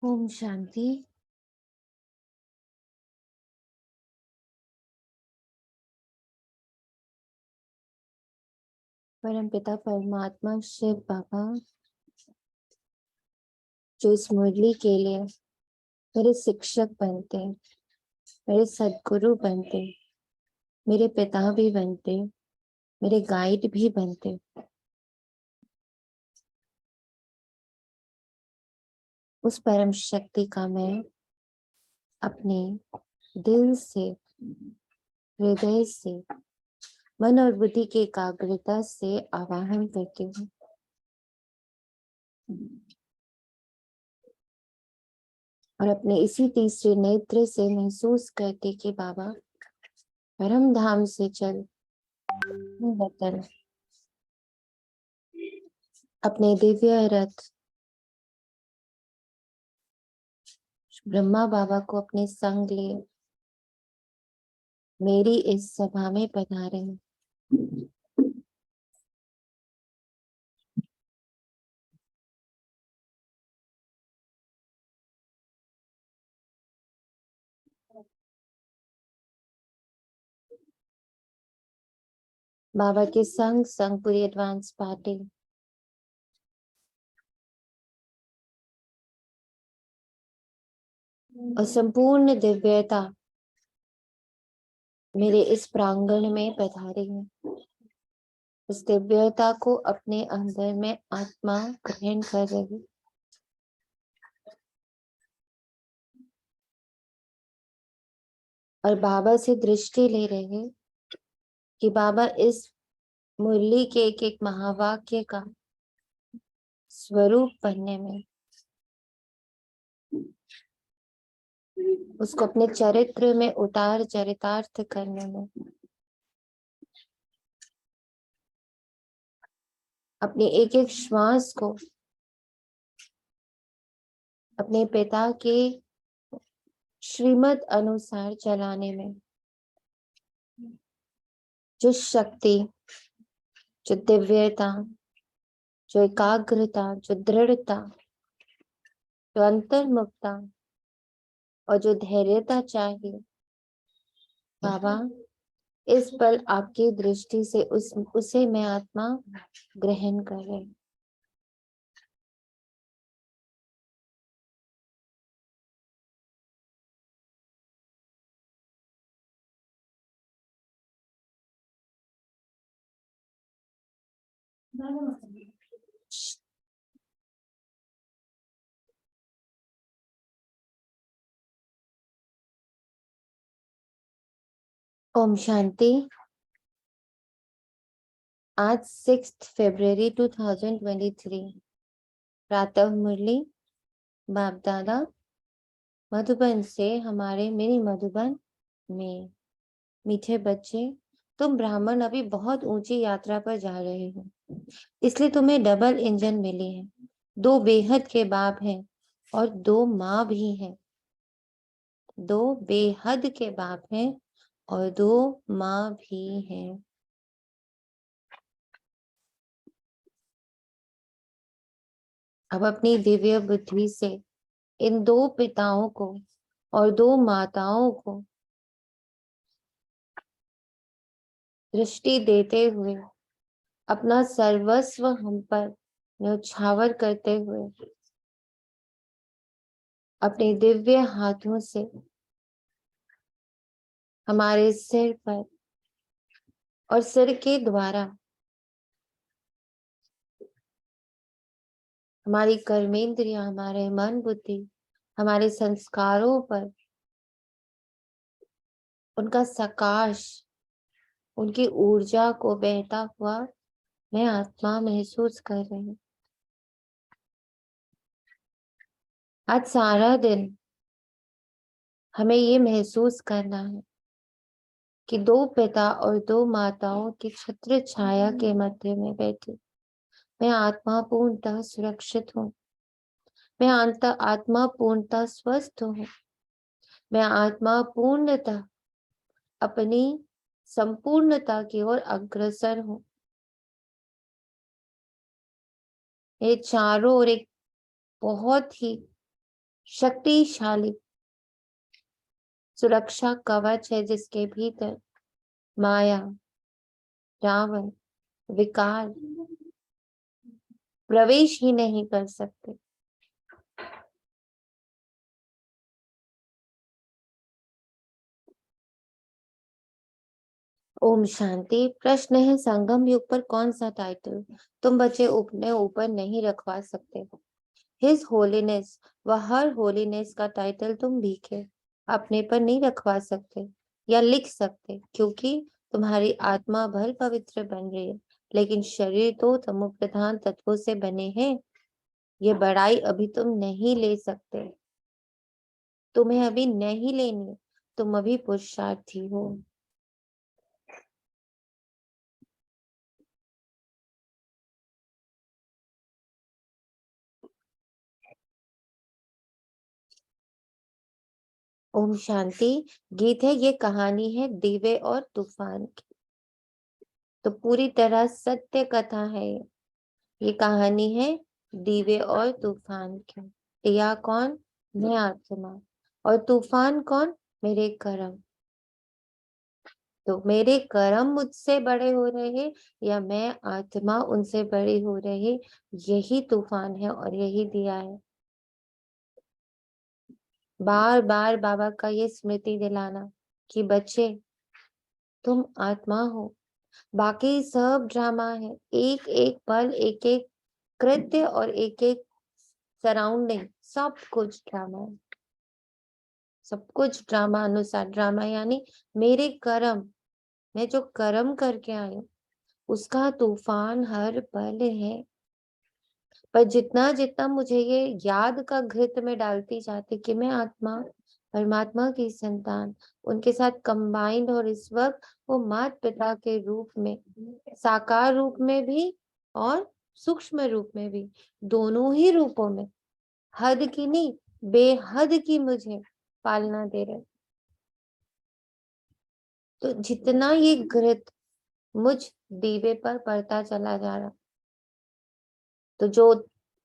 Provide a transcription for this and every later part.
ओम शांति। परमपिता परमात्मा शिव बाबा जो इस मुरली के लिए मेरे शिक्षक बनते, मेरे सदगुरु बनते, मेरे पिता भी बनते, मेरे गाइड भी बनते, उस परम शक्ति का मैं अपने दिल से, हृदय से, मन और बुद्धि की एकाग्रता से आवाहन करती हूँ। और अपने इसी तीसरे नेत्र से महसूस करते कि बाबा परम धाम से चल वतन अपने दिव्य रथ ब्रह्मा बाबा को अपने संग लिए मेरी इस सभा में पधारे हैं। बाबा के संग संग पूरी एडवांस पार्टी और संपूर्ण दिव्यता मेरे इस प्रांगण में पधारी है। इस दिव्यता को अपने अंदर में आत्मा ग्रहण कर रही और बाबा से दृष्टि ले रहे हैं कि बाबा इस मुरली के एक एक महावाक्य का स्वरूप बनने में, उसको अपने चरित्र में उतार चरितार्थ करने में, अपने एक एक श्वास को अपने पिता के श्रीमत अनुसार चलाने में जो शक्ति, जो दिव्यता, जो एकाग्रता, जो दृढ़ता, जो अंतर्मुखता और जो धैर्यता चाहिए, बाबा इस पल आपकी दृष्टि से उसे मैं आत्मा ग्रहण कर रही। ओम शांति। आज 6 फरवरी 2023 प्रातः मुरली बाप दादा मधुबन से हमारे मिनी मधुबन में। मीठे बच्चे, तुम ब्राह्मण अभी बहुत ऊंची यात्रा पर जा रहे हो, इसलिए तुम्हें डबल इंजन मिली है। 2 बेहद के बाप हैं और 2 माँ भी हैं। 2 बेहद के बाप हैं और 2 माँ भी हैं। अब अपनी दिव्य बुद्धि से इन 2 पिताओं को और 2 माताओं को दृष्टि देते हुए अपना सर्वस्व हम पर न्यौछावर करते हुए अपने दिव्य हाथों से हमारे सिर पर और सिर के द्वारा हमारी कर्मेंद्रियां, हमारे मन बुद्धि, हमारे संस्कारों पर उनका सकाश, उनकी ऊर्जा को बहता हुआ मैं आत्मा महसूस कर रही हूँ। आज सारा दिन हमें ये महसूस करना है कि 2 पिता और 2 माताओं की छत्र छाया के मध्य में बैठी मैं आत्मा पूर्णतः सुरक्षित हूँ। मैं आत्मा पूर्णतः स्वस्थ हूँ। मैं आत्मा पूर्णतः अपनी संपूर्णता की ओर अग्रसर हूँ। ये चारों ओर एक बहुत ही शक्तिशाली सुरक्षा कवच है जिसके भीतर माया, रावण, विकार प्रवेश ही नहीं कर सकते। ओम शांति। प्रश्न है, संगम युग पर कौन सा टाइटल तुम बच्चे अपने ऊपर नहीं रखवा सकते? हिज होलीनेस व हर होलीनेस का टाइटल तुम भीखे अपने पर नहीं रखवा सकते या लिख सकते, क्योंकि तुम्हारी आत्मा भल पवित्र बन रही है, लेकिन शरीर तो तमो प्रधान तत्वों से बने हैं। ये बड़ाई अभी तुम नहीं ले सकते, तुम्हें अभी नहीं लेनी है, तुम अभी पुरुषार्थी हो। ओम शांति। गीत है, ये कहानी है दिव्य और तूफान की, तो पूरी तरह सत्य कथा है ये कहानी है दिव्य और तूफान की। दिया कौन? मैं आत्मा। और तूफान कौन? मेरे कर्म। तो मेरे कर्म मुझसे बड़े हो रहे हैं या मैं आत्मा उनसे बड़ी हो रही, यही तूफान है और यही दिया है। बार बार बाबा का ये स्मृति दिलाना कि बच्चे तुम आत्मा हो, बाकी सब ड्रामा है। एक एक पल, एक एक कृत्य और एक एक सराउंडिंग, सब कुछ ड्रामा है। सब कुछ ड्रामा अनुसार ड्रामा, यानी मेरे कर्म, मैं जो कर्म करके आई हूँ उसका तूफान हर पल है। पर जितना जितना मुझे ये याद का घृत में डालती जाती कि मैं आत्मा, परमात्मा की संतान, उनके साथ कंबाइंड, और इस वक्त वो माता पिता के रूप में, साकार रूप में भी और सूक्ष्म रूप में भी, दोनों ही रूपों में हद की नहीं बेहद की मुझे पालना दे रहे। तो जितना ये घृत मुझ दीवे पर पड़ता चला जा रहा, तो जो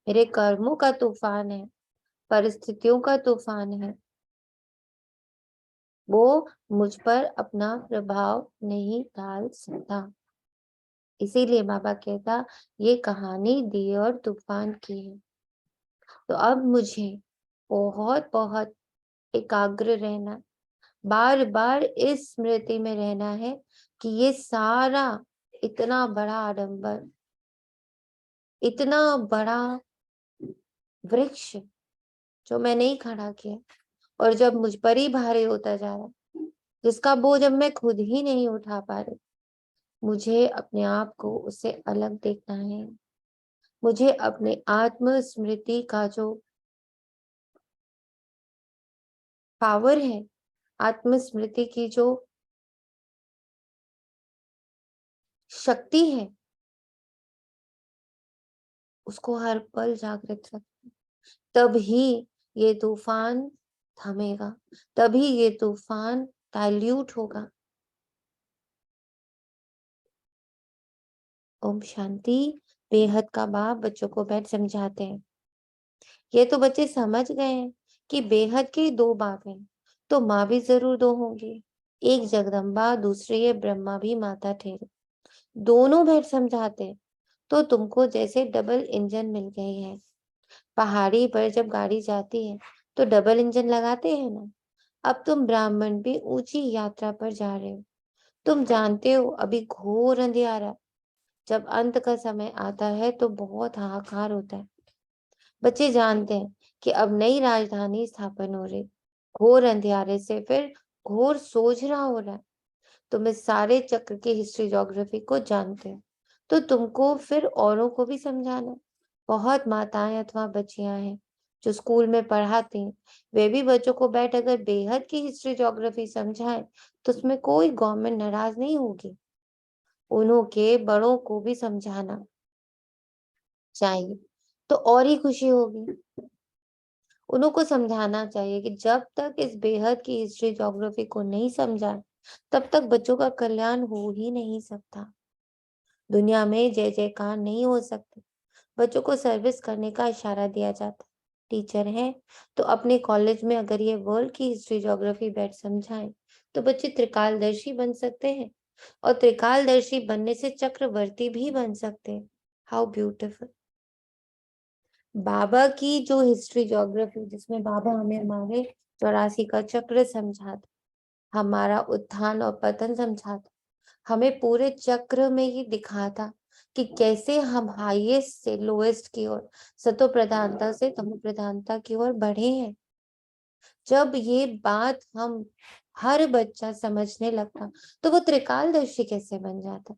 मेरे कर्मों का तूफान है, परिस्थितियों का तूफान है, वो मुझ पर अपना प्रभाव नहीं डाल सकता। इसीलिए बाबा कहता ये कहानी दिए और तूफान की है। तो अब मुझे बहुत बहुत एकाग्र रहना, बार बार इस स्मृति में रहना है कि ये सारा इतना बड़ा आडंबर, इतना बड़ा वृक्ष जो मैंने ही खड़ा किया, और जब मुझ पर ही भारी होता जा रहा, जिसका बोझ अब मैं खुद ही नहीं उठा पा रही, मुझे अपने आप को उससे अलग देखना है। मुझे अपने आत्म स्मृति का जो पावर है, आत्म स्मृति की जो शक्ति है, उसको हर पल जागृत रख, तभी ये तूफान थमेगा, तभी ये तूफान डाइल्यूट होगा। ओम शांति। बेहद का बाप बच्चों को बैठ समझाते हैं। ये तो बच्चे समझ गए हैं कि बेहद के दो बाप हैं, तो माँ भी जरूर दो होंगी। एक जगदम्बा, दूसरे ये ब्रह्मा भी माता ठहरे। दोनों बैठ समझाते हैं, तो तुमको जैसे डबल इंजन मिल गई है। पहाड़ी पर जब गाड़ी जाती है तो डबल इंजन लगाते हैं ना। अब तुम ब्राह्मण भी ऊंची यात्रा पर जा रहे हो। तुम जानते हो अभी घोर अंधियारा, जब अंत का समय आता है तो बहुत हाहाकार होता है। बच्चे जानते हैं कि अब नई राजधानी स्थापन हो रही, घोर अंधियारे से फिर घोर सोझरा हो रहा है। तुम इस सारे चक्र की हिस्ट्री ज्योग्राफी को जानते हो, तो तुमको फिर औरों को भी समझाना। बहुत माताएं अथवा बच्चियां हैं जो स्कूल में पढ़ाती हैं, वे भी बच्चों को बैठ अगर बेहद की हिस्ट्री ज्योग्राफी समझाएं तो उसमें कोई गवर्नमेंट नाराज नहीं होगी। उन्हों के बड़ों को भी समझाना चाहिए तो और ही खुशी होगी। उन्हों को समझाना चाहिए कि जब तक इस बेहद की हिस्ट्री ज्योग्राफी को नहीं समझा, तब तक बच्चों का कल्याण हो ही नहीं सकता। दुनिया में जय जयकार नहीं हो सकती। बच्चों को सर्विस करने का इशारा दिया जाता, टीचर है, तो अपने कॉलेज में अगर ये वर्ल्ड की हिस्ट्री ज्योग्राफी बैठ समझाएं तो बच्चे त्रिकालदर्शी बन सकते हैं, और त्रिकालदर्शी बनने से चक्रवर्ती भी बन सकते हैं। How beautiful. बाबा की जो हिस्ट्री ज्योग्राफी, जिसमें बाबा हमें हमारे 84 का चक्र समझाता, हमारा उत्थान और पतन समझाता, हमें पूरे चक्र में ये दिखाता कि कैसे हम हाईएस्ट से लोएस्ट की ओर, सतो प्रधानता से तमो प्रधानता की ओर बढ़े हैं। जब ये बात हम हर बच्चा समझने लगता तो वो त्रिकालदर्शी कैसे बन जाता,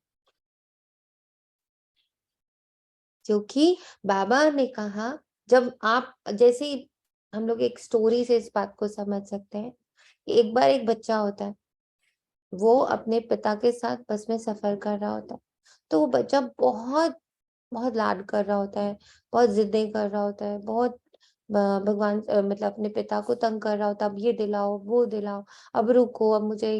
क्योंकि बाबा ने कहा, जब आप जैसे ही हम लोग एक स्टोरी से इस बात को समझ सकते हैं। एक बार एक बच्चा होता है, वो अपने पिता के साथ बस में सफर कर रहा होता है, तो वो बच्चा बहुत बहुत लाड कर रहा होता है, बहुत जिद्दें कर रहा होता है, बहुत भगवान मतलब अपने पिता को तंग कर रहा होता है, अब ये दिलाओ वो दिलाओ, अब रुको, अब मुझे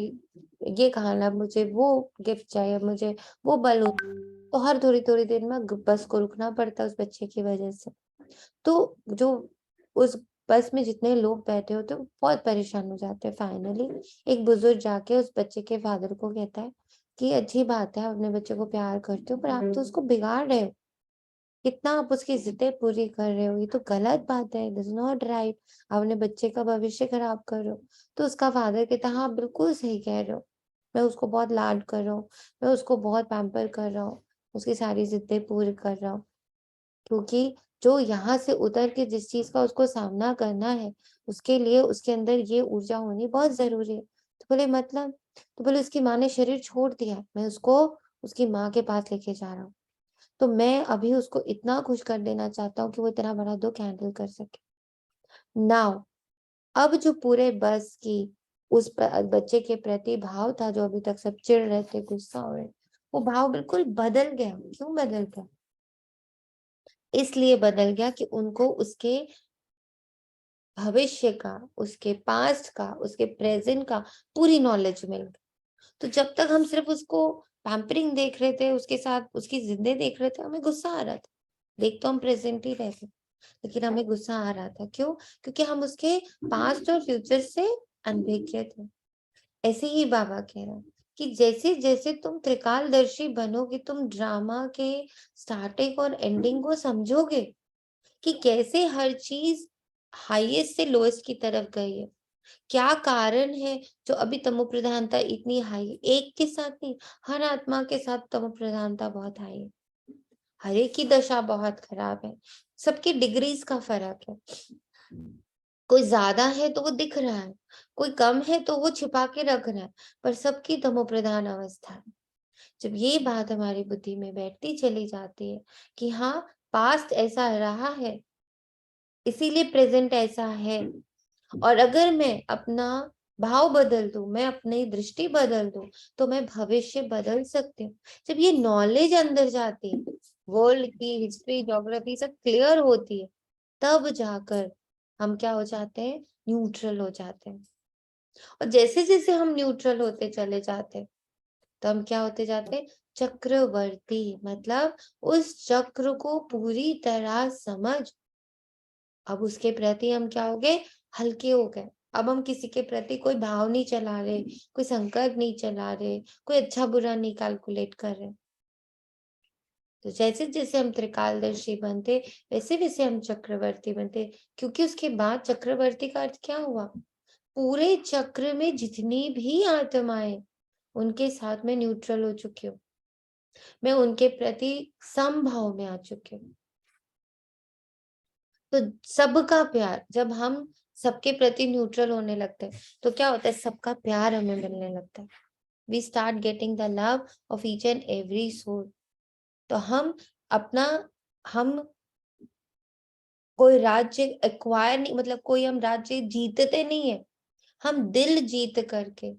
ये खाना, अब मुझे वो गिफ्ट चाहिए, मुझे वो बलून। तो हर थोड़ी थोड़ी देर में बस को रुकना पड़ता है उस बच्चे की वजह से। तो जो उस बस में जितने लोग बैठे होते हैं वो बहुत परेशान हो जाते हैं। फाइनली एक बुजुर्ग जाके उस बच्चे के फादर को कहता है कि अच्छी बात है, आप अपने बच्चे को प्यार करते हो, पर आप तो उसको बिगाड़ रहे हो, कितना आप उसकी जिद्दें पूरी कर रहे हो, ये तो गलत बात है, दिस नॉट राइट, आप अपने बच्चे का भविष्य खराब कर रहे हो। तो उसका फादर कहता है, हाँ बिल्कुल सही कह रहे हो, मैं उसको बहुत लाड कर रहा हूँ, मैं उसको बहुत पैम्पर कर रहा हूँ, उसकी सारी जिद्दें पूरी कर रहा हूँ, क्योंकि जो यहाँ से उतर के जिस चीज का उसको सामना करना है, उसके लिए उसके अंदर ये ऊर्जा होनी बहुत जरूरी है। तो बोले मतलब, तो बोले उसकी माँ ने शरीर छोड़ दिया, मैं उसको उसकी माँ के पास लेके जा रहा हूँ, तो मैं अभी उसको इतना खुश कर देना चाहता हूँ कि वो इतना बड़ा दुख हैंडल कर सके। नाउ अब जो पूरे बस की उस बच्चे के प्रति भाव था, जो अभी तक सब चिढ़ रहे थे, गुस्सा हो रहे, वो भाव बिल्कुल बदल गया। क्यों बदल गया? इसलिए बदल गया कि उनको उसके भविष्य का, उसके पास्ट का, उसके प्रेजेंट का पूरी नॉलेज मिल गई। तो जब तक हम सिर्फ उसको पैम्परिंग देख रहे थे, उसके साथ उसकी जिद्दें देख रहे थे, हमें गुस्सा आ रहा था। देख तो हम प्रेजेंट ही रहे थे, लेकिन हमें गुस्सा आ रहा था। क्यों? क्योंकि हम उसके पास्ट और फ्यूचर से अनभिज्ञ थे। ऐसे ही बाबा कह रहे हैं कि जैसे जैसे तुम त्रिकालदर्शी बनोगे, तुम ड्रामा के स्टार्टिंग और एंडिंग को समझोगे कि कैसे हर चीज हाईएस्ट से लोएस्ट की तरफ गई है। क्या कारण है जो अभी तमो प्रधानता इतनी हाई है? एक के साथ नहीं, हर आत्मा के साथ तमो प्रधानता बहुत हाई है। हर एक की दशा बहुत खराब है, सबकी डिग्रीज का फर्क है। कोई ज्यादा है तो वो दिख रहा है, कोई कम है तो वो छिपा के रख रहा है, पर सबकी तमो प्रधान अवस्था है। जब ये बात हमारी बुद्धि में बैठती चली जाती है कि हाँ, पास्ट ऐसा रहा है, इसीलिए प्रेजेंट ऐसा है, और अगर मैं अपना भाव बदल दूं, मैं अपनी दृष्टि बदल दूं, तो मैं भविष्य बदल सकती हूँ। जब ये नॉलेज अंदर जाती है, वर्ल्ड की हिस्ट्री ज्योग्राफी सब क्लियर होती है, तब जाकर हम क्या हो जाते हैं? न्यूट्रल हो जाते हैं। और जैसे जैसे हम न्यूट्रल होते चले जाते हैं, तो हम क्या होते जाते हैं? चक्रवर्ती। मतलब उस चक्र को पूरी तरह समझ, अब उसके प्रति हम क्या हो गए? हल्के हो गए। अब हम किसी के प्रति कोई भाव नहीं चला रहे, कोई संकल्प नहीं चला रहे, कोई अच्छा बुरा नहीं कैलकुलेट कर रहे। तो जैसे जैसे हम त्रिकालदर्शी बनते, वैसे वैसे हम चक्रवर्ती बनते, क्योंकि उसके बाद चक्रवर्ती का अर्थ क्या हुआ? पूरे चक्र में जितनी भी आत्माएं, उनके साथ में न्यूट्रल हो चुकी हूँ, मैं उनके प्रति समभाव में आ चुकी हूँ। तो सबका प्यार, जब हम सबके प्रति न्यूट्रल होने लगते हैं, तो क्या होता है? सबका प्यार हमें मिलने लगता है। We start getting the love of each and every soul. तो हम अपना, हम कोई राज्य एक्वायर नहीं, मतलब कोई हम राज्य जीतते नहीं है, हम दिल जीत करके,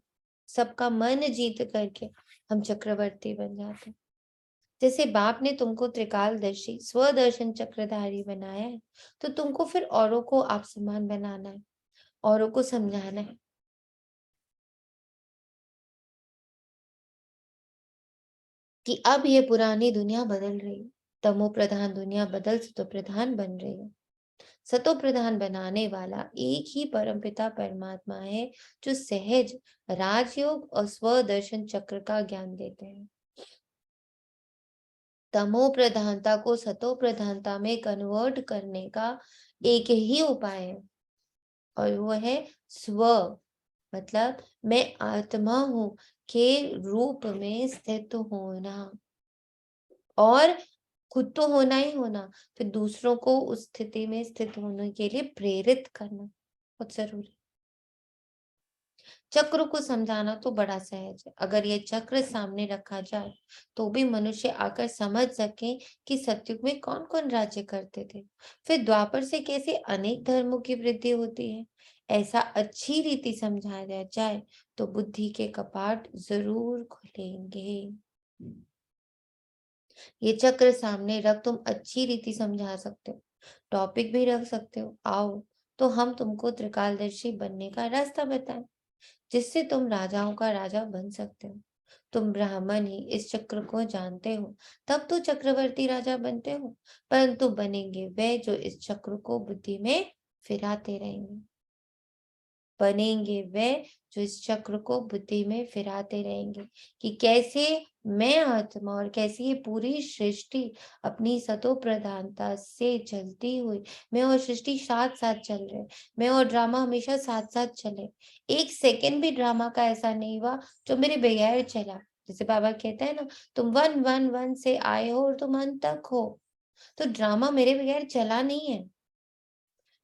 सबका मन जीत करके हम चक्रवर्ती बन जाते हैं। जैसे बाप ने तुमको त्रिकालदर्शी स्वदर्शन चक्रधारी बनाया है, तो तुमको फिर औरों को आप समान बनाना है, औरों को समझाना है कि अब ये पुरानी दुनिया बदल रही है, तमो प्रधान दुनिया बदल सतो प्रधान बन रही है। सतो प्रधान बनाने वाला एक ही परमपिता परमात्मा है, जो सहज राजयोग और स्वदर्शन चक्र का ज्ञान देते हैं। तमो प्रधानता को सतो प्रधानता में कन्वर्ट करने का एक ही उपाय है, और वो है स्व, मतलब मैं आत्मा हूं के रूप में स्थित होना, और खुद तो होना ही होना, फिर दूसरों को उस स्थिति में स्थित होने के लिए प्रेरित करना बहुत जरूरी। चक्र को समझाना तो बड़ा सहज है। अगर ये चक्र सामने रखा जाए तो भी मनुष्य आकर समझ सके कि सतयुग में कौन कौन राज्य करते थे, फिर द्वापर से कैसे अनेक धर्मों की वृद्धि होती है। ऐसा अच्छी रीति समझाया जाए तो बुद्धि के कपाट जरूर खुलेंगे। ये चक्र सामने रख तुम अच्छी रीति समझा सकते हो, टॉपिक भी रख सकते हो। आओ तो हम तुमको त्रिकालदर्शी बनने का रास्ता बताएं, जिससे तुम राजाओं का राजा बन सकते हो। तुम ब्राह्मण ही इस चक्र को जानते हो, तब तो चक्रवर्ती राजा बनते हो, परंतु बनेंगे वे जो इस चक्र को बुद्धि में फिराते रहेंगे। बनेंगे वे जो इस चक्र को बुद्धि में फिराते रहेंगे कि कैसे मैं आत्मा और कैसे ये पूरी सृष्टि अपनी सतो प्रधानता से चलती हुई, मैं और सृष्टि साथ साथ चल रहे, मैं और ड्रामा हमेशा साथ साथ चले। एक सेकंड भी ड्रामा का ऐसा नहीं हुआ जो मेरे बगैर चला। जैसे बाबा कहते हैं ना, तुम वन वन वन से आए हो और तुम अंत तक हो, तो ड्रामा मेरे बगैर चला नहीं है।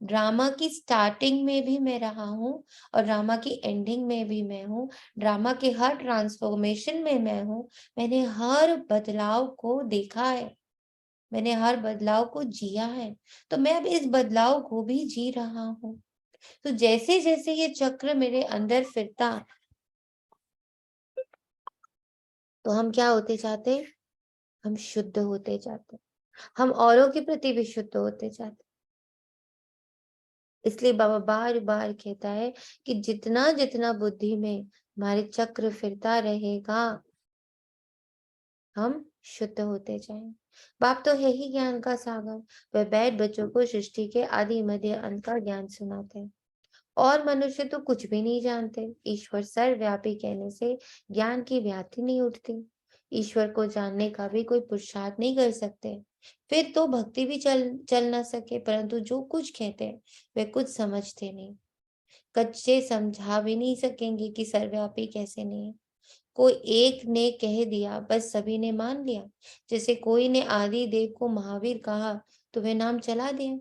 ड्रामा की स्टार्टिंग में भी मैं रहा हूँ और ड्रामा की एंडिंग में भी मैं हूँ। ड्रामा के हर ट्रांसफॉर्मेशन में मैं हूँ। मैंने हर बदलाव को देखा है, मैंने हर बदलाव को जिया है, तो मैं अब इस बदलाव को भी जी रहा हूँ। तो जैसे जैसे ये चक्र मेरे अंदर फिरता, तो हम क्या होते जाते, हम शुद्ध होते जाते, हम औरों के प्रति भी शुद्ध होते जाते। इसलिए बाबा बार बार कहता है कि जितना जितना बुद्धि में हमारे चक्र फिरता रहेगा, हम शुद्ध होते जाएंगे। बाप तो है ही ज्ञान का सागर, वह बैठ बच्चों को सृष्टि के आदि मध्य अंत का ज्ञान सुनाते हैं, और मनुष्य तो कुछ भी नहीं जानते। ईश्वर सर्वव्यापी कहने से ज्ञान की व्याप्ति नहीं उठती। ईश्वर को जानने का भी कोई पुरुषार्थ नहीं कर सकते, फिर तो भक्ति भी चल ना सके। परंतु जो कुछ कहते हैं वे कुछ समझते नहीं, कच्चे समझा भी नहीं सकेंगे कि सर्वव्यापी कैसे नहीं है। कोई एक ने कह दिया, बस सभी ने मान लिया। जैसे कोई ने आदि देव को महावीर कहा तो वह नाम चला दिया।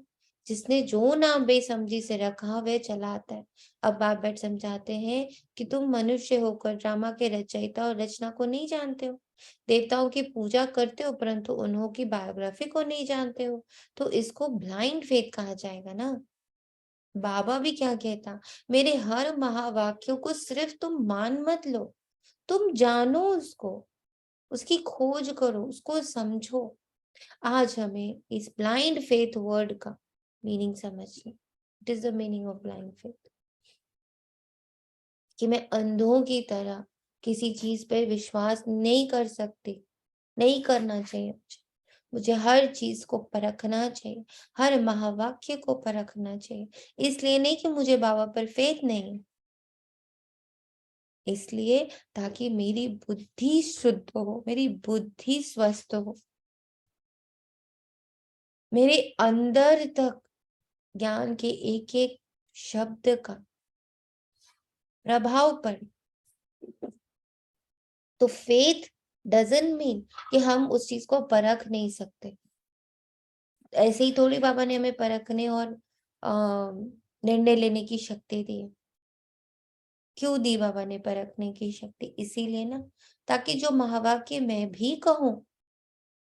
जिसने जो नाम बेसमझी से रखा वह चला आता है। अब बाप बैठ समझाते हैं कि तुम मनुष्य होकर ड्रामा के रचयिता और रचना को नहीं जानते हो, देवताओं की पूजा करते हो परंतु उन्हों की बायोग्राफी को नहीं जानते हो, तो इसको ब्लाइंड फेथ कहा जाएगा ना। बाबा भी क्या कहता, मेरे हर महावाक्यों को सिर्फ तुम मान मत लो, तुम जानो उसको, उसकी खोज करो, उसको समझो। आज हमें इस ब्लाइंड फेथ वर्ड का मीनिंग समझिए। It is the meaning of blind faith, कि मैं अंधों की तरह किसी चीज पर विश्वास नहीं कर सकती, नहीं करना चाहिए मुझे। मुझे हर चीज को परखना चाहिए, हर महावाक्य को परखना चाहिए। इसलिए नहीं कि मुझे बाबा पर फेथ नहीं, इसलिए ताकि मेरी बुद्धि शुद्ध हो, मेरी बुद्धि स्वस्थ हो, मेरे अंदर तक ज्ञान के एक एक शब्द का प्रभाव पड़े। तो फेथ डजंट मीन कि हम उस चीज को परख नहीं सकते। ऐसे ही थोड़ी बाबा ने हमें परखने और निर्णय लेने की शक्ति दी है। क्यों दी बाबा ने परखने की शक्ति? इसीलिए ना, ताकि जो महावाक्य मैं भी कहूं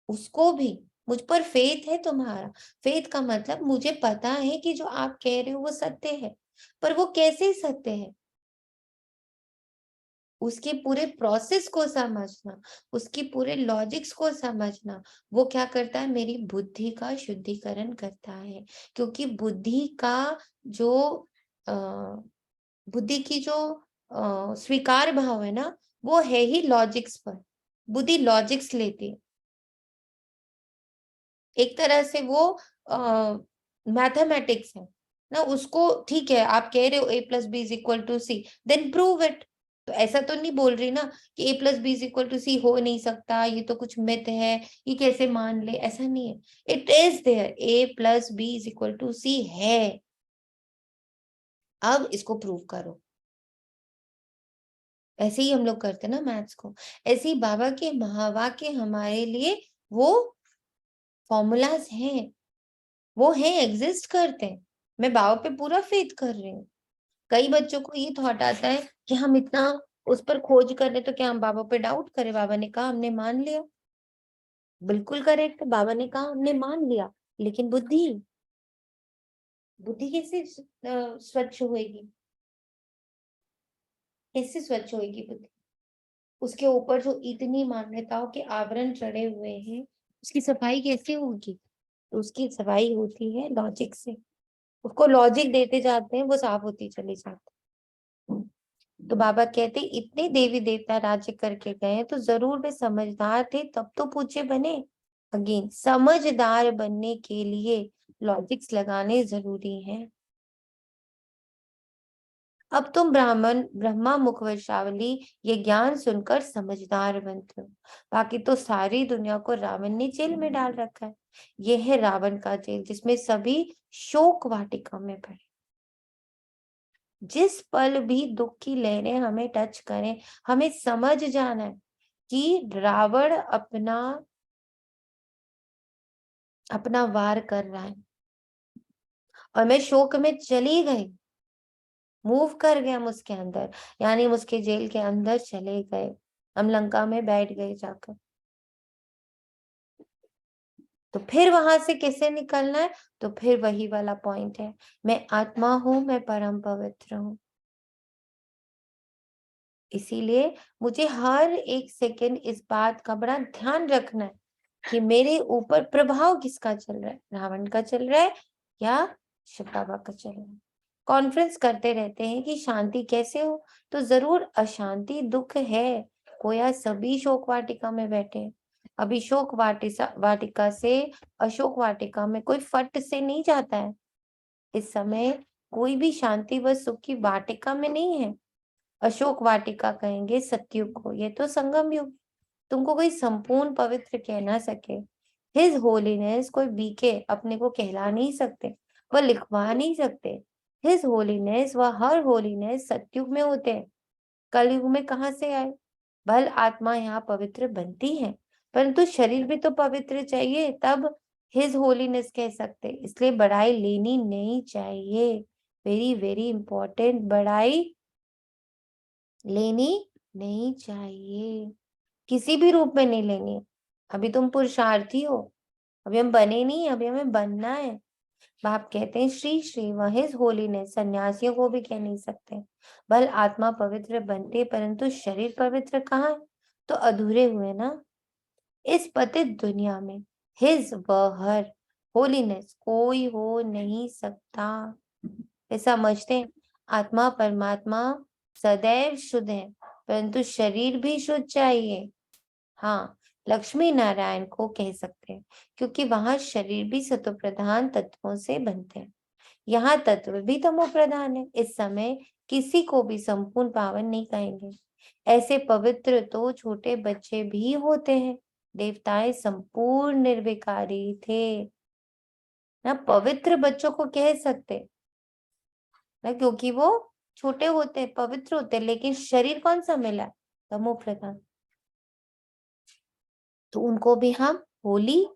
उसको भी, मुझ पर फेथ है तुम्हारा। फेथ का मतलब मुझे पता है कि जो आप कह रहे हो वो सत्य है, पर वो कैसे सत्य है, उसके पूरे प्रोसेस को समझना, उसकी पूरे लॉजिक्स को समझना, वो क्या करता है, मेरी बुद्धि का शुद्धिकरण करता है। क्योंकि बुद्धि का जो बुद्धि की जो स्वीकार भाव है ना, वो है ही लॉजिक्स पर। बुद्धि लॉजिक्स लेती है, एक तरह से वो मैथमेटिक्स है ना, उसको ठीक है आप कह रहे हो a+b=c, देन प्रूव इट। तो ऐसा तो नहीं बोल रही ना कि a+b=c हो नहीं सकता, ये तो कुछ मिथ है, ये कैसे मान ले, ऐसा नहीं है। इट इज देयर, a+b=c है। अब इसको प्रूव करो। ऐसे ही हम लोग करते हैं ना मैथ्स को। ऐसे ही बाबा के महावाक्य हमारे लिए वो फॉर्मूलाज हैं, वो हैं, एग्जिस्ट करते हैं। मैं बाबा पे पूरा फेथ कर रही हूँ। कई बच्चों को ये थॉट आता है कि हम इतना उस पर खोज कर रहे तो क्या हम बाबा पे डाउट करें, बाबा ने कहा हमने मान लिया। बिल्कुल करेक्ट, बाबा ने कहा हमने मान लिया, लेकिन बुद्धि, बुद्धि कैसे स्वच्छ होएगी, कैसे स्वच्छ होएगी बुद्धि? उसके ऊपर जो इतनी मान्यताओं के आवरण चढ़े हुए हैं, उसकी सफाई कैसे होगी? तो उसकी सफाई होती है लॉजिक से। उसको लॉजिक देते जाते हैं, वो साफ होती चली जाती है। तो बाबा कहते इतने देवी देवता राज्य करके गए तो जरूर वे समझदार थे, तब तो पूज्य बने। अगेन, समझदार बनने के लिए लॉजिक्स लगाने जरूरी हैं। अब तुम ब्राह्मण ब्रह्मा मुखवंशावली ये ज्ञान सुनकर समझदार बनते हो। बाकी तो सारी दुनिया को रावण ने जेल में डाल रखा है। ये है रावण का जेल, जिसमें सभी शोक वाटिका में पड़े। जिस पल भी दुख की लहरें हमें टच करें, हमें समझ जाना है कि रावण अपना अपना वार कर रहा है और मैं शोक में चली गई, मूव कर गए हम उसके अंदर, यानी हम उसके जेल के अंदर चले गए, हम लंका में बैठ गए जाकर। तो फिर वहां से कैसे निकलना है? तो फिर वही वाला पॉइंट है, मैं आत्मा हूं, मैं परम पवित्र हूं। इसीलिए मुझे हर एक सेकंड इस बात का बड़ा ध्यान रखना है कि मेरे ऊपर प्रभाव किसका चल रहा है, रावण का चल रहा है या शिव बाबा का चल रहा है। कॉन्फ्रेंस करते रहते हैं कि शांति कैसे हो, तो जरूर अशांति दुख है। कोया सभी शोक वाटिका में बैठे हैं। अभी शोक वाटिका से अशोक वाटिका में कोई फट से नहीं जाता है। इस समय कोई भी शांति व सुख की वाटिका में नहीं है। अशोक वाटिका कहेंगे सतयुग को, ये तो संगम युग। तुमको कोई संपूर्ण पवित्र कह ना सके। हिज होलीनेस कोई बीके अपने को कहला नहीं सकते, वह लिखवा नहीं सकते। हिज होलीनेस व हर होलीनेस सतयुग में होते हैं, कलयुग में कहाँ से आए? भल आत्मा यहाँ पवित्र बनती है, परंतु शरीर भी तो पवित्र चाहिए, तब हिज होलीनेस कह सकते। इसलिए बड़ाई लेनी नहीं चाहिए। वेरी वेरी इंपॉर्टेंट, बड़ाई लेनी नहीं चाहिए, किसी भी रूप में नहीं लेनी। अभी तुम पुरुषार्थी हो, अभी हम बने नहीं, अभी हमें बनना है। बाप कहते हैं श्री श्री व हिज होलीनेस, सन्यासियों को भी कह नहीं सकते। बल आत्मा पवित्र बनते, परंतु शरीर पवित्र कहाँ है? तो अधूरे हुए ना। इस पतित दुनिया में हिज व हर होलीनेस कोई हो नहीं सकता। ऐसा समझते हैं आत्मा परमात्मा सदैव शुद्ध है, परंतु शरीर भी शुद्ध चाहिए। हाँ, लक्ष्मी नारायण को कह सकते हैं, क्योंकि वहां शरीर भी सत्व प्रधान तत्वों से बनते हैं, यहाँ तत्व भी तमो प्रधान है। इस समय किसी को भी संपूर्ण पावन नहीं कहेंगे। ऐसे पवित्र तो छोटे बच्चे भी होते हैं। देवताएं संपूर्ण निर्विकारी थे ना, पवित्र बच्चों को कह सकते ना, क्योंकि वो छोटे होते, पवित्र होते, लेकिन शरीर कौन सा मिला? तमो प्रधान। तो उनको भी हम होली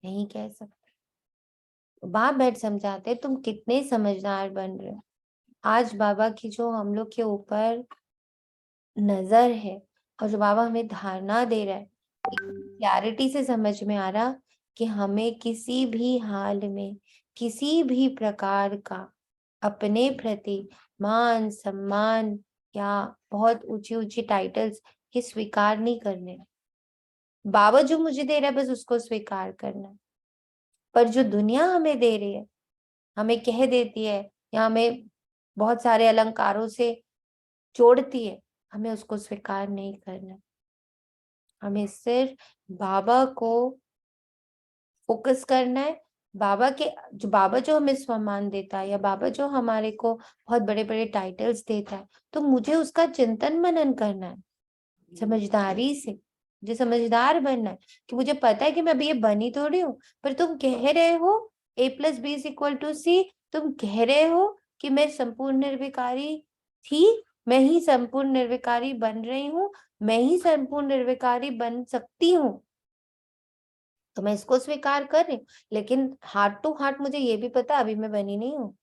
नहीं कह सकते। बाप बैठ समझाते तुम कितने समझदार बन रहे हो। आज बाबा की जो हम लोग के ऊपर नजर है और जो बाबा हमें धारणा दे रहा है, क्लैरिटी से समझ में आ रहा कि हमें किसी भी हाल में किसी भी प्रकार का अपने प्रति मान सम्मान या बहुत ऊंची ऊंची टाइटल्स ये स्वीकार नहीं करने। बाबा जो मुझे दे रहा है बस उसको स्वीकार करना है। पर जो दुनिया हमें दे रही है, हमें कह देती है या हमें बहुत सारे अलंकारों से जोड़ती है, हमें उसको स्वीकार नहीं करना। हमें सिर्फ बाबा को फोकस करना है, बाबा जो हमें सम्मान देता है, या बाबा जो हमारे को बहुत बड़े बड़े टाइटल्स देता है, तो मुझे उसका चिंतन मनन करना है समझदारी से। मुझे समझदार बनना है कि मुझे पता है कि मैं अभी ये बनी थोड़ी हूँ, पर तुम कह रहे हो A+B=C, तुम कह रहे हो कि मैं संपूर्ण निर्विकारी थी, मैं ही संपूर्ण निर्विकारी बन रही हूँ, मैं ही संपूर्ण निर्विकारी बन सकती हूँ, तो मैं इसको स्वीकार कर रही हूँ। लेकिन हार्ट टू हार्ट मुझे ये भी पता अभी मैं बनी नहीं हूँ,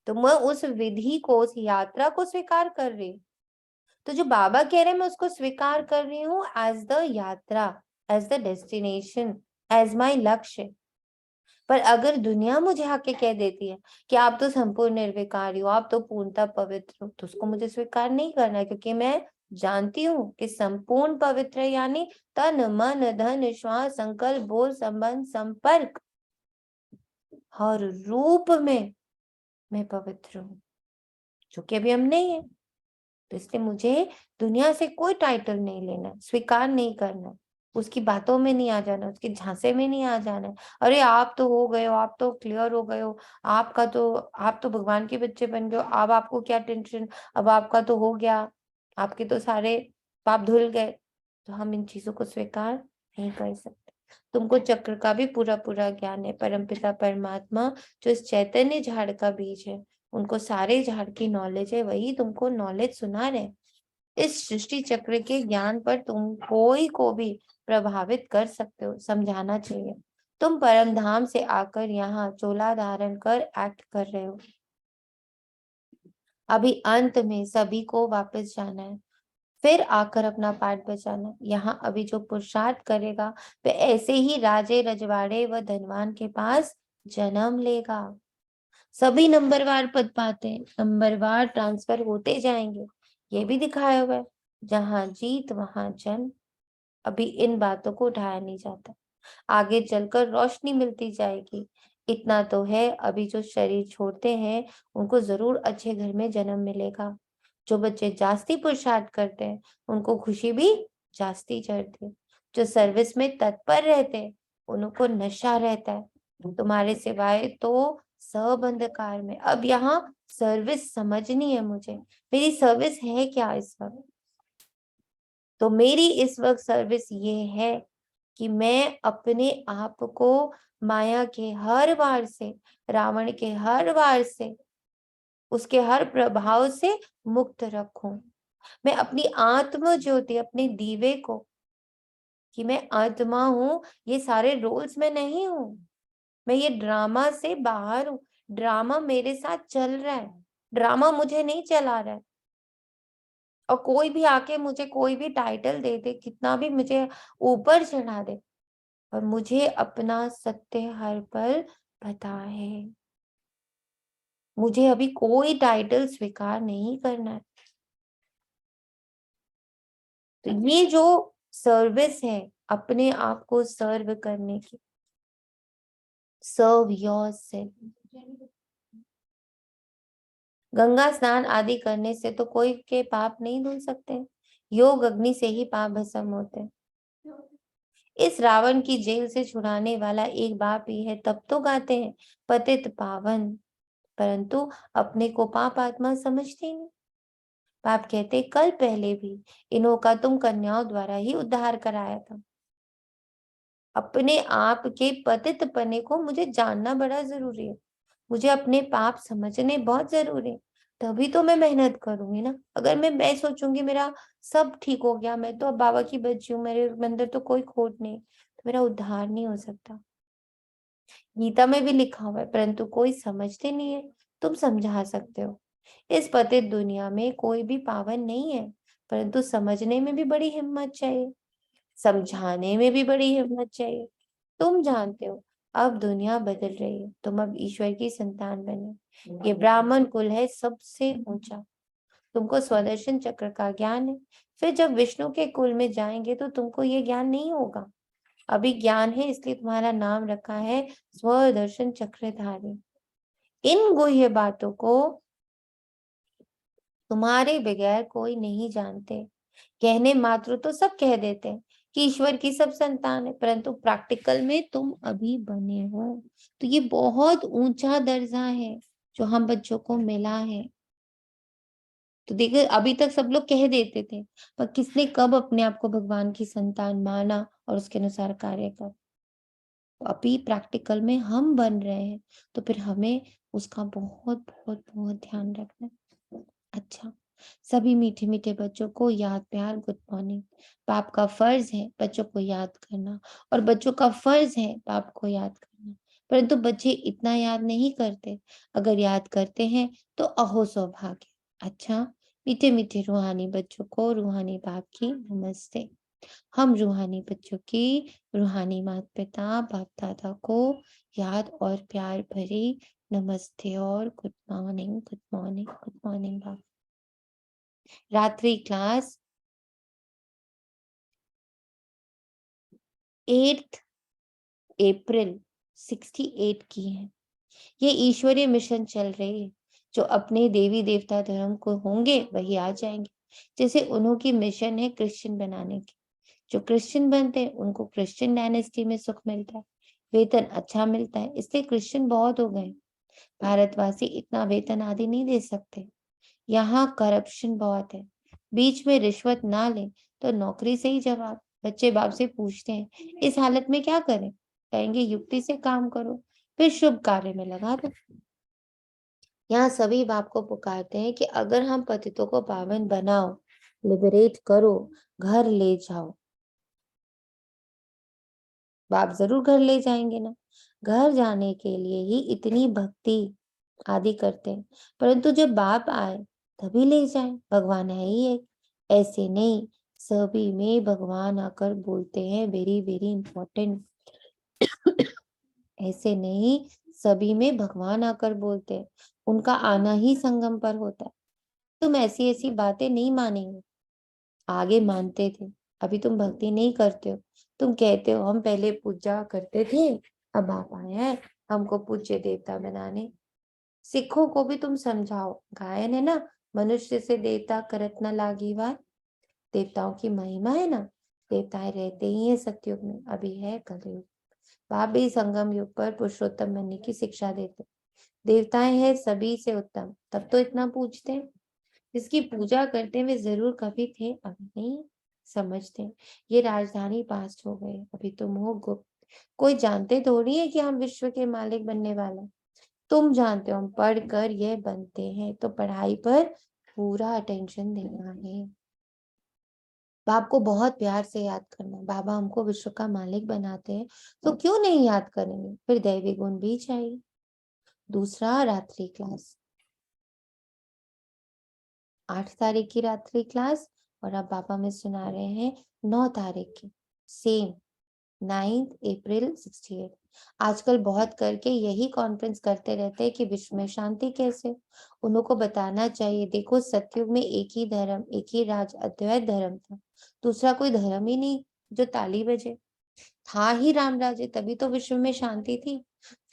तो मैं उस विधि को, उस यात्रा को स्वीकार कर रही हूँ। तो जो बाबा कह रहे हैं मैं उसको स्वीकार कर रही हूँ एज द यात्रा, as the destination, as my लक्ष्य। पर अगर दुनिया मुझे आके कह देती है कि आप तो संपूर्ण निर्विकारी हो, आप तो पूर्णतः पवित्र हो, तो उसको मुझे स्वीकार नहीं करना है, क्योंकि मैं जानती हूँ कि संपूर्ण पवित्र यानी तन मन धन श्वास संकल्प बोल संबंध संपर्क, हर रूप में मैं पवित्र हूँ, जो कि अभी हम नहीं है। तो इसलिए मुझे दुनिया से कोई टाइटल नहीं लेना, स्वीकार नहीं करना, उसकी बातों में नहीं आ जाना, उसके झांसे में नहीं आ जाना। अरे आप तो हो गए हो, आप तो क्लियर हो गए हो, आप तो भगवान के बच्चे बन गए हो, अब आपको क्या टेंशन, अब आपका तो हो गया, आपके तो सारे पाप धुल गए। तो हम इन चीजों को स्वीकार नहीं कर सकते। तुमको चक्र का भी पूरा पूरा ज्ञान है। परमपिता परमात्मा जो इस चैतन्य झाड़ का बीज है, उनको सारे झाड़ की नॉलेज है, वही तुमको नॉलेज सुना रहे। इस सृष्टि चक्र के ज्ञान पर तुम कोई को भी प्रभावित कर सकते हो, समझाना चाहिए। तुम परम धाम से आकर यहाँ चोला धारण कर एक्ट कर रहे हो। अभी अंत में सभी को वापस जाना है, फिर आकर अपना पाठ बचाना। यहाँ अभी जो पुरुषार्थ करेगा वह ऐसे ही राजे रजवाड़े व धनवान के पास जन्म लेगा। सभी नंबरवार पद पाते हैं, नंबरवार ट्रांसफर होते जाएंगे, ये भी दिखाया हुआ है। जहां जीत वहां जन्म। अभी इन बातों को उठाया नहीं जाता, आगे चलकर रोशनी मिलती जाएगी। इतना तो है, अभी जो शरीर छोड़ते हैं उनको जरूर अच्छे घर में जन्म मिलेगा। जो बच्चे जास्ती पुरुषार्थ करते हैं उनको खुशी भी जास्ती चढ़ती है। जो सर्विस में तत्पर रहते हैं उनको नशा रहता है, तुम्हारे सिवाय तो सब अंधकार में। अब यहाँ सर्विस समझनी है मुझे, मेरी सर्विस है क्या इस वक्त। तो मेरी इस वक्त सर्विस ये है कि मैं अपने आप को माया के हर वार से, रावण के हर वार से, उसके हर प्रभाव से मुक्त रखूं। मैं अपनी आत्म ज्योति, अपने दीवे को, कि मैं आत्मा हूं, ये सारे रोल्स में नहीं हूं, मैं ये ड्रामा से बाहर हूं। ड्रामा मेरे साथ चल रहा है, ड्रामा मुझे नहीं चला रहा है। और कोई भी आके मुझे कोई भी टाइटल दे दे, कितना भी मुझे ऊपर चढ़ा दे, और मुझे अपना सत्य हर पल पता है। मुझे अभी कोई टाइटल स्वीकार नहीं करना है। तो ये जो सर्विस है अपने आप को सर्व करने की, सर्व योरसेल्फ। गंगा स्नान आदि करने से तो कोई के पाप नहीं धुल सकते, योग अग्नि से ही पाप भस्म होते हैं। इस रावण की जेल से छुड़ाने वाला एक बाप ही है, तब तो गाते हैं पतित पावन। परंतु अपने को पाप आत्मा समझते ही नहीं। बाप कहते कल पहले भी इन्हों का तुम कन्याओं द्वारा ही उद्धार कराया था। अपने आप के पतित पने को मुझे जानना बड़ा जरूरी है, मुझे अपने पाप समझने बहुत जरूरी है, तभी तो मैं मेहनत करूंगी ना। अगर मैं सोचूंगी मेरा सब ठीक हो गया, मैं तो अब बाबा की बच्ची हूँ, मेरे अंदर तो कोई खोट नहीं, तो मेरा उद्धार नहीं हो सकता। गीता में भी लिखा हुआ है, परंतु कोई समझते नहीं है। तुम समझा सकते हो। इस पतित दुनिया में कोई भी पावन नहीं है, परंतु समझने में भी बड़ी हिम्मत चाहिए, समझाने में भी बड़ी हिम्मत चाहिए। तुम जानते हो अब दुनिया बदल रही है, तुम अब ईश्वर की संतान बने। ये ब्राह्मण कुल है सबसे ऊंचा। तुमको स्वदर्शन चक्र का ज्ञान है, फिर जब विष्णु के कुल में जाएंगे तो तुमको ये ज्ञान नहीं होगा। अभी ज्ञान है, इसलिए तुम्हारा नाम रखा है स्वदर्शन चक्रधारी। इन गुह्य बातों को तुम्हारे बगैर कोई नहीं जानते। कहने मात्र तो सब कह देते हैं कि ईश्वर की सब संतान है, परंतु प्रैक्टिकल में तुम अभी बने हो। तो ये बहुत ऊंचा दर्जा है जो हम बच्चों को मिला है। तो देखिए, अभी तक सब लोग कह देते थे, पर किसने कब अपने आप को भगवान की संतान माना और उसके अनुसार कार्य कर। तो अभी प्रैक्टिकल में हम बन रहे हैं, तो फिर हमें उसका बहुत बहुत बहुत ध्यान रखना है। अच्छा, सभी मीठे मीठे बच्चों को याद प्यार गुड मॉर्निंग। बाप का फर्ज है बच्चों को याद करना, और बच्चों का फर्ज है बाप को याद करना, परंतु बच्चे इतना याद नहीं करते। अगर याद करते हैं तो अहो सौभाग्य। अच्छा, मीठे मीठे रूहानी बच्चों को रूहानी बाप की नमस्ते। हम रूहानी बच्चों की रूहानी माता पिता बाप दादा को याद और प्यार भरी नमस्ते और good morning, good morning, good morning बाप। रात्रि क्लास 8 अप्रैल 68 की है। ये ईश्वरीय मिशन चल रही है। जो अपने देवी देवता धर्म को होंगे वही आ जाएंगे। जैसे उन्हों की मिशन है क्रिश्चियन बनाने की। जो क्रिश्चियन बनते हैं उनको क्रिश्चियन डायनेस्टी में सुख मिलता है, वेतन अच्छा मिलता है, इसलिए क्रिश्चियन बहुत हो गए। भारतवासी इतना वेतन आदि नहीं दे सकते। यहाँ करप्शन बहुत है। बीच में रिश्वत ना ले तो नौकरी से ही जवाब। बच्चे बाप से पूछते हैं, इस हालत में क्या करें? कहेंगे युक्ति से काम करो, फिर शुभ कार्य में लगा दो। यहाँ सभी बाप को पुकारते हैं कि अगर हम पतितों को पावन बनाओ, लिबरेट करो, घर ले जाओ। बाप जरूर घर ले जाएंगे ना। घर जाने के लिए ही इतनी भक्ति आदि करते हैं, परंतु जब बाप आए तभी ले जाए। भगवान है ही एक, ऐसे नहीं सभी में भगवान आकर बोलते हैं, वेरी वेरी इंपॉर्टेंट। ऐसे नहीं सभी में भगवान आकर बोलते हैं, उनका आना ही संगम पर होता है। तुम ऐसी ऐसी बातें नहीं मानेंगे, आगे मानते थे। अभी तुम भक्ति नहीं करते हो। तुम कहते हो हम पहले पूजा करते थे, अब आप आए हैं हमको पूज्य देवता बनाने। सिखों को भी तुम समझाओ, गायन है ना, मनुष्य से देवता करत न लागी बात। देवताओं की महिमा है ना, देवताएं रहते ही है सतयुग में, अभी है कलयुग। बाप भी संगम युग पर पुरुषोत्तम बनने की शिक्षा देते। देवताएं हैं सभी से उत्तम, तब तो इतना पूछते हैं। जिसकी पूजा करते वे जरूर कभी थे, अभी नहीं समझते। ये राजधानी पास हो गए, अभी तुम हो गुप्त। कोई जानते थोड़ी है कि हम विश्व के मालिक बनने वाले हैं। तुम जानते हो हम पढ़कर ये बनते हैं, तो पढ़ाई पर पूरा अटेंशन देना है। बाप को बहुत प्यार से याद करना। बाबा हमको विश्व का मालिक बनाते हैं, तो क्यों नहीं याद करेंगे? फिर दैवी गुण भी चाहिए। दूसरा, रात्रि क्लास 8 तारीख की रात्रि क्लास, और अब पापा में सुना रहे हैं 9 तारीख की, सेम 9 अप्रैल 68। आजकल बहुत करके यही कॉन्फ्रेंस करते रहते हैं कि विश्व में शांति कैसे। उनको बताना चाहिए, देखो सतयुग में एक ही धर्म, एक ही राज, अद्वैत धर्म था। दूसरा कोई धर्म ही नहीं जो ताली बजे। था ही राम राज्य, तभी तो विश्व में शांति थी।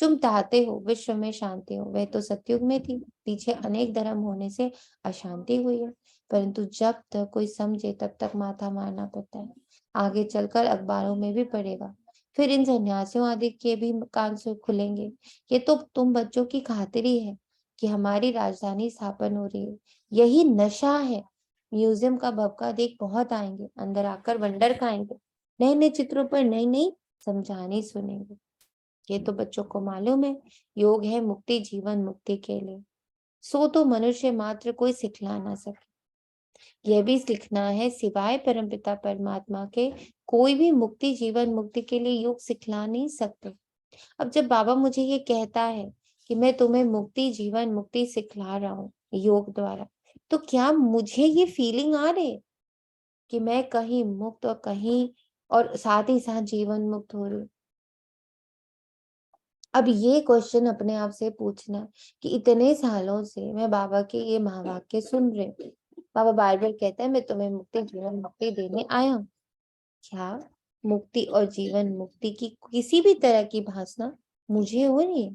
तुम चाहते हो विश्व में शांति हो, वह तो सतयुग में थी। पीछे अनेक धर्म होने से अशांति हुई है, परंतु जब तक कोई समझे तब तक माथा मारना पड़ता है। आगे चलकर अखबारों में भी पड़ेगा, फिर इन सन्यासियों आदि के भी कान से खुलेंगे। ये तो तुम बच्चों की खातिरी है कि हमारी राजधानी स्थापन हो रही है, यही नशा है। म्यूजियम का भपका देख बहुत आएंगे, अंदर आकर वंडर खाएंगे, नए नए चित्रों पर नई नई समझानी सुनेंगे। ये तो बच्चों को मालूम है, योग है मुक्ति, जीवन मुक्ति के लिए। सो तो मनुष्य मात्र कोई सिखला ना सके। यह भी सीखना है, सिवाय परमपिता परमात्मा के कोई भी मुक्ति जीवन मुक्ति के लिए योग सिखला नहीं सकते। अब जब बाबा मुझे ये कहता है कि मैं तुम्हें मुक्ति जीवन मुक्ति सिखला रहा हूँ योग द्वारा, तो क्या मुझे ये फीलिंग आ रही है कि मैं कहीं मुक्त और कहीं और साथ ही साथ जीवन मुक्त हो रही हूँ? अब ये क्वेश्चन अपने आप से पूछना कि इतने सालों से मैं बाबा के ये महावाक्य सुन रही हूँ। बाबा बार बार कहता है मैं तुम्हें मुक्ति जीवन मुक्ति देने आया हूँ। क्या मुक्ति और जीवन मुक्ति की किसी भी तरह की भाषा मुझे हो रही है?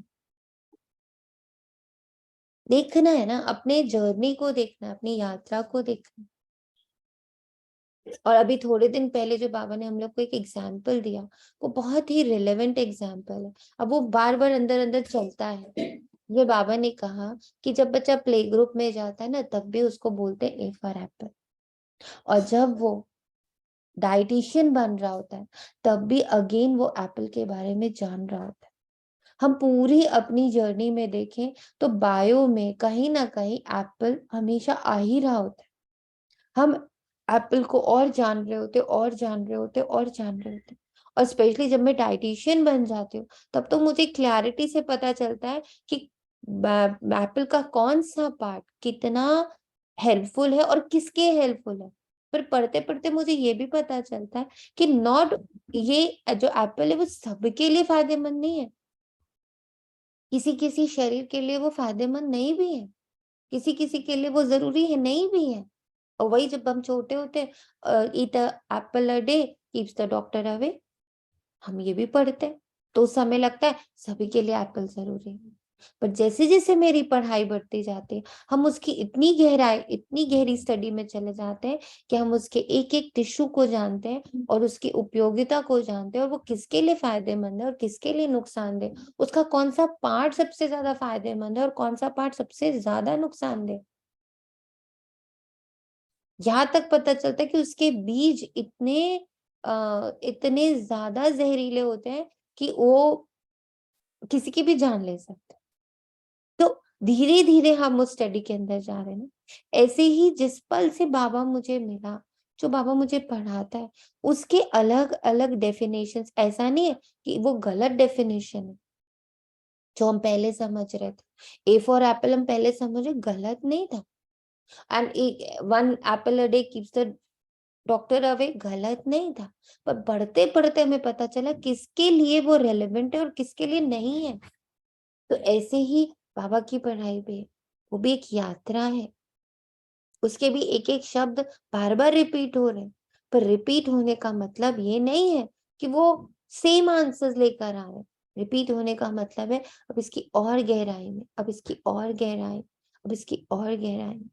देखना है ना, अपने जर्नी को देखना, अपनी यात्रा को देखना। और अभी थोड़े दिन पहले जो बाबा ने हम लोग को एक एग्जाम्पल दिया, वो बहुत ही रिलेवेंट एग्जाम्पल है। अब वो बार बार अंदर अंदर चलता है। जो बाबा ने कहा कि जब बच्चा प्ले ग्रुप में जाता है ना, तब भी उसको बोलते हैं ए फॉर एप्पल, और जब वो डाइटिशियन बन रहा होता है तब भी अगेन वो एप्पल के बारे में जान रहा होता है। हम पूरी अपनी जर्नी में देखें तो बायो में कहीं ना कहीं एप्पल हमेशा आ ही रहा होता है। हम एप्पल को और जान रहे होते और जान रहे होते और जान रहे होते। और स्पेशली जब मैं डाइटिशियन बन जाती हूँ, तब तो मुझे क्लैरिटी से पता चलता है कि एप्पल का कौन सा पार्ट कितना हेल्पफुल है और किसके हेल्पफुल है। पर पढ़ते पढ़ते मुझे ये भी पता चलता है कि नॉट, ये जो एप्पल है वो सबके लिए फायदेमंद नहीं है। किसी किसी शरीर के लिए वो फायदेमंद नहीं भी है, किसी किसी के लिए वो जरूरी है नहीं भी है। और वही जब हम छोटे होते, ईट Apple a day keeps the doctor away, हम ये भी पढ़ते हैं। तो उस समय लगता है सभी के लिए एप्पल जरूरी है। पर जैसे जैसे मेरी पढ़ाई बढ़ती जाती है, हम उसकी इतनी गहरी स्टडी में चले जाते हैं कि हम उसके एक एक टिश्यू को जानते हैं और उसकी उपयोगिता को जानते हैं, और वो किसके लिए फायदेमंद है और किसके लिए नुकसानदेह, उसका कौन सा पार्ट सबसे ज्यादा फायदेमंद है और कौन सा पार्ट सबसे ज्यादा नुकसानदेह। यहाँ तक पता चलता है कि उसके बीज इतने ज्यादा जहरीले होते हैं कि वो किसी की भी जान ले सकते हैं। तो धीरे धीरे हम उस स्टडी के अंदर जा रहे हैं ना। ऐसे ही जिस पल से बाबा मुझे मिला, जो बाबा मुझे पढ़ाता है, उसके अलग अलग डेफिनेशंस, ऐसा नहीं है कि वो गलत डेफिनेशन है जो हम पहले समझ रहे थे। ए फॉर एप्पल हम पहले समझे, गलत नहीं था। And one Apple a day keeps the doctor away, गलत नहीं था। पर बढ़ते पढ़ते हमें पता चला किसके लिए वो रेलेवेंट है और किसके लिए नहीं है। तो ऐसे ही बाबा की पढ़ाई भी है, वो भी एक यात्रा है। उसके भी एक एक शब्द बार बार रिपीट हो रहे हैं। पर रिपीट होने का मतलब ये नहीं है कि वो सेम आंसर्स लेकर आ रहे हैं। रिपीट होने का मतलब है अब इसकी और गहराई में, अब इसकी और गहराई, अब इसकी और गहराई में।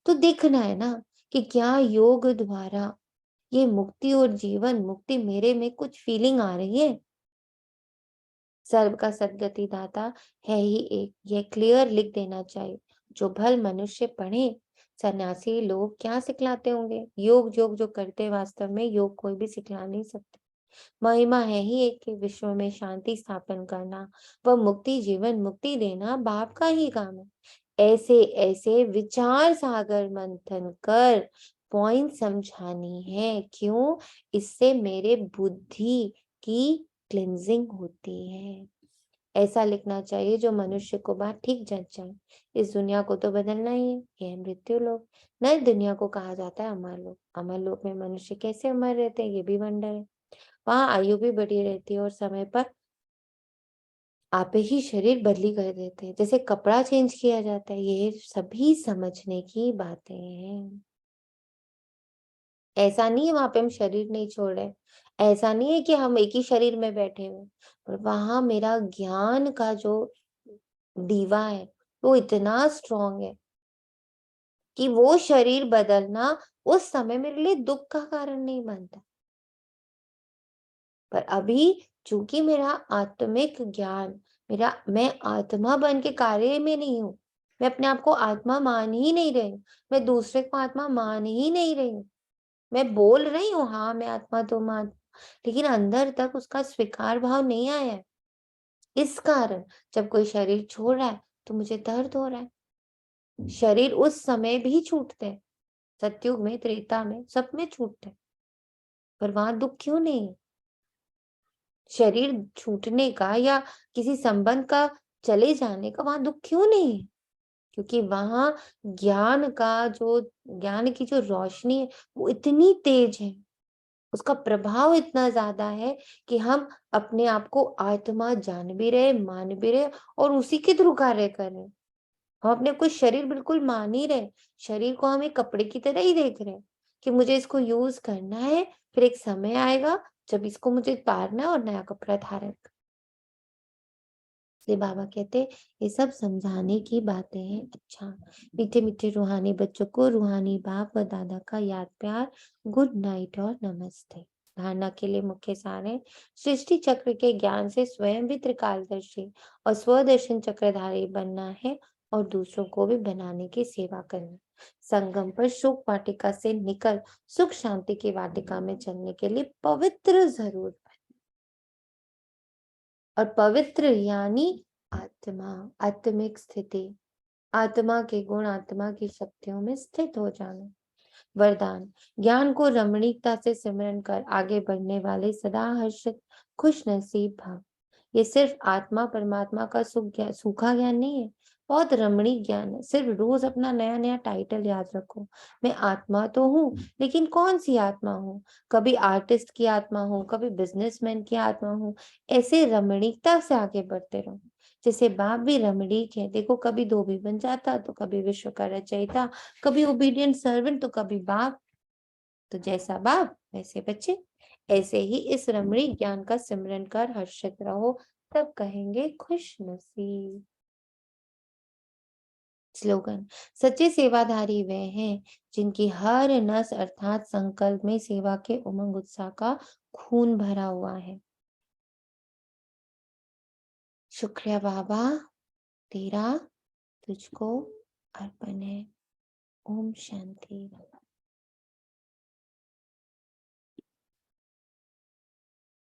तो देखना है ना कि क्या योग द्वारा ये मुक्ति और जीवन मुक्ति मेरे में कुछ फीलिंग आ रही है। सर्व का सद्गति दाता है ही एक, ये क्लियर लिख देना चाहिए। जो भल मनुष्य पढ़े, सन्यासी लोग क्या सिखलाते होंगे। योग योग जो करते, वास्तव में योग कोई भी सिखला नहीं सकते। महिमा है ही एक के, विश्व में शांति स्थापन करना, वह मुक्ति जीवन मुक्ति देना बाप का ही काम है। ऐसे ऐसे विचार सागर मंथन कर पॉइंट समझानी है। क्यों? इससे मेरे बुद्धि की क्लिंजिंग होती है। ऐसा लिखना चाहिए जो मनुष्य को बात ठीक जच जाए। इस दुनिया को तो बदलना ही है, यह मृत्यु लोक। नई दुनिया को कहा जाता है अमर लोक। अमर लोक में मनुष्य कैसे अमर रहते हैं, ये भी वंडर है। वहां आयु भी बढ़ी रहती है और समय पर आप ही शरीर बदली कर देते हैं, जैसे कपड़ा चेंज किया जाता है। ये सभी समझने की बातें हैं। ऐसा नहीं है वहां पे हम शरीर नहीं छोड़ रहे, ऐसा नहीं है कि हम एक ही शरीर में बैठे हुए, पर वहां मेरा ज्ञान का जो दीवा है वो इतना स्ट्रांग है कि वो शरीर बदलना उस समय मेरे लिए दुख का कारण नहीं बनता। पर अभी चूंकि मेरा आत्मिक ज्ञान, मेरा, मैं आत्मा बन के कार्य में नहीं हूँ। मैं अपने आप को आत्मा मान ही नहीं रही हूँ, मैं दूसरे को आत्मा मान ही नहीं रही हूँ। मैं बोल रही हूँ हाँ मैं आत्मा तो मान, लेकिन अंदर तक उसका स्वीकार भाव नहीं आया है। इस कारण जब कोई शरीर छोड़ रहा है तो मुझे दर्द हो रहा है। शरीर उस समय भी छूटते हैं, सतयुग में त्रेता में सब में छूटते हैं, पर वहां दुख क्यों नहीं है? शरीर छूटने का या किसी संबंध का चले जाने का वहां दुख क्यों नहीं है? क्योंकि वहां ज्ञान का जो, ज्ञान की जो रोशनी है वो इतनी तेज है, उसका प्रभाव इतना ज्यादा है कि हम अपने आप को आत्मा जान भी रहे, मान भी रहे और उसी के थ्रू कार्य कर रहे हैं। हम अपने को शरीर बिल्कुल मान ही रहे, शरीर को हम एक कपड़े की तरह ही देख रहे हैं कि मुझे इसको यूज करना है, फिर एक समय आएगा जब इसको मुझे उतारना है और नया कपड़ा धारण करना। इसलिए बाबा कहते ये सब समझाने की बातें हैं। अच्छा, मीठे मीठे रूहानी बच्चों को रूहानी बाप व दादा का याद प्यार, गुड नाइट और नमस्ते। धारणा के लिए मुख्य सार है, सृष्टि चक्र के ज्ञान से स्वयं भी त्रिकालदर्शी और स्वदर्शन चक्रधारी बनना है और दूसरों को भी बनाने की सेवा करनी। संगम पर शोक वाटिका से निकल सुख शांति की वाटिका में चलने के लिए पवित्र जरूर बने। और पवित्र यानी आत्मा, आत्मिक स्थिति, आत्मा के गुण, आत्मा की शक्तियों में स्थित हो जाना। वरदान, ज्ञान को रमणीकता से सिमरन कर आगे बढ़ने वाले सदा हर्षित खुश नसीब भाव। ये सिर्फ आत्मा परमात्मा का सूखा ज्ञान नहीं है, बहुत रमणीक ज्ञान है। सिर्फ रोज अपना नया नया टाइटल याद रखो, मैं आत्मा तो हूँ, लेकिन कौन सी आत्मा हूँ? कभी आर्टिस्ट की आत्मा हूँ, कभी बिजनेसमैन की आत्मा हूँ। ऐसे रमणीकता से आगे बढ़ते रहो। जैसे बाप भी रमणीक है, देखो कभी धोबी बन जाता, तो कभी विश्व का रचयिता, कभी ओबीडियंट सर्वेंट, तो कभी बाप। तो जैसा बाप वैसे बच्चे। ऐसे ही इस रमणीक ज्ञान का सिमरन कर हर्षित रहो, तब कहेंगे खुश नसीब। स्लोगन, सच्चे सेवाधारी वे हैं जिनकी हर नस अर्थात संकल्प में सेवा के उमंग उत्साह का खून भरा हुआ है। शुक्रिया बाबा, तेरा तुझको अर्पण है। ओम शांति।